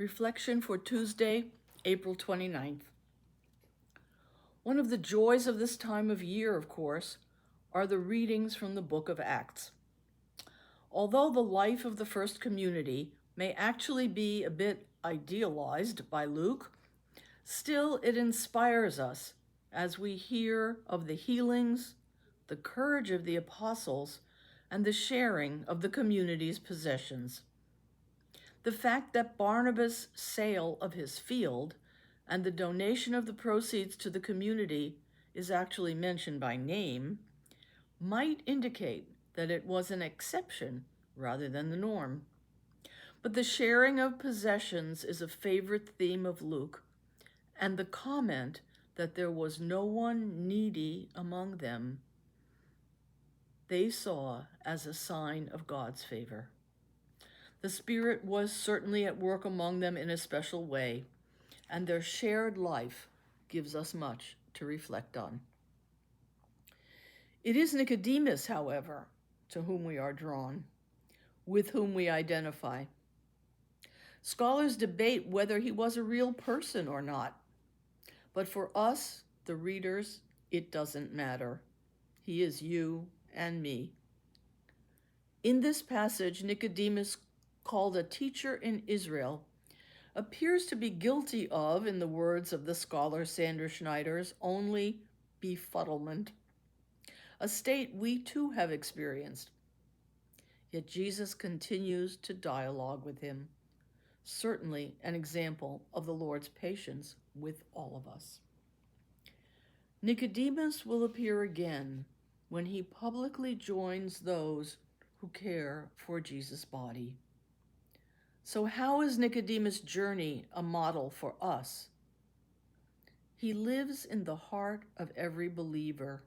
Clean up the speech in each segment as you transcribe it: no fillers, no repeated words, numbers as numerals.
Reflection for Tuesday, April 29th. One of the joys of this time of year, of course, are the readings from the book of Acts. Although the life of the first community may actually be a bit idealized by Luke, still it inspires us as we hear of the healings, the courage of the apostles, and the sharing of the community's possessions. The fact that Barnabas' sale of his field and the donation of the proceeds to the community is actually mentioned by name might indicate that it was an exception rather than the norm. But the sharing of possessions is a favorite theme of Luke, and the comment that there was no one needy among them, they saw as a sign of God's favor. The Spirit was certainly at work among them in a special way, and their shared life gives us much to reflect on. It is Nicodemus, however, to whom we are drawn, with whom we identify. Scholars debate whether he was a real person or not, but for us, the readers, it doesn't matter. He is you and me. In this passage, Nicodemus, called a teacher in Israel, appears to be guilty of, in the words of the scholar Sandra Schneider's, only befuddlement, a state we too have experienced. Yet Jesus continues to dialogue with him, certainly an example of the Lord's patience with all of us. Nicodemus will appear again when he publicly joins those who care for Jesus' body. So how is Nicodemus' journey a model for us? He lives in the heart of every believer,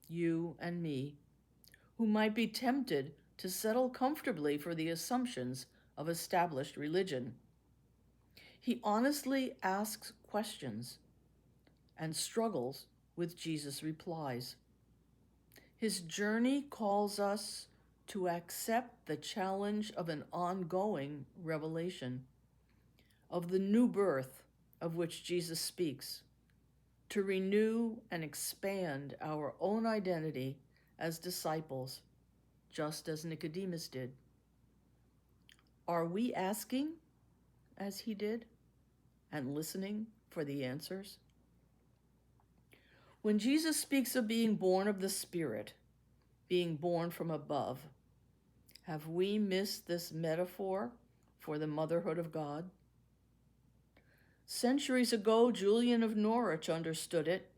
you and me, who might be tempted to settle comfortably for the assumptions of established religion. He honestly asks questions and struggles with Jesus' replies. His journey calls us to accept the challenge of an ongoing revelation, of the new birth of which Jesus speaks, to renew and expand our own identity as disciples, just as Nicodemus did. Are we asking as he did and listening for the answers? When Jesus speaks of being born of the Spirit, being born from above, have we missed this metaphor for the motherhood of God? Centuries ago, Julian of Norwich understood it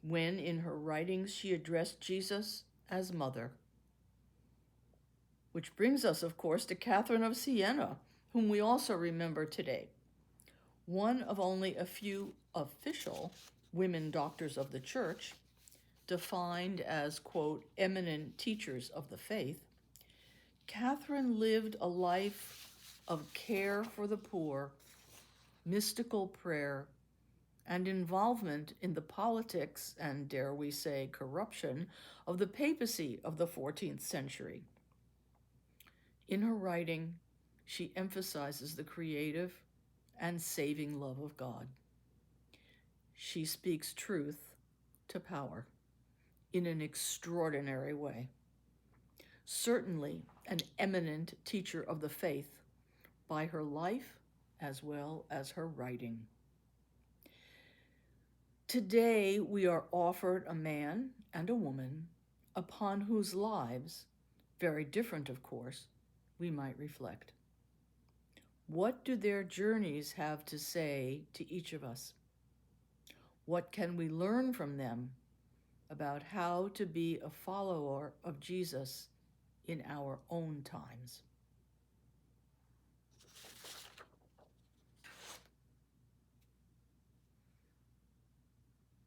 when, in her writings, she addressed Jesus as mother. Which brings us, of course, to Catherine of Siena, whom we also remember today. One of only a few official women doctors of the church, defined as, quote, eminent teachers of the faith, Catherine lived a life of care for the poor, mystical prayer, and involvement in the politics and, dare we say, corruption of the papacy of the 14th century. In her writing, she emphasizes the creative and saving love of God. She speaks truth to power in an extraordinary way. Certainly an eminent teacher of the faith by her life as well as her writing. Today we are offered a man and a woman upon whose lives, very different of course, we might reflect. What do their journeys have to say to each of us? What can we learn from them about how to be a follower of Jesus in our own times?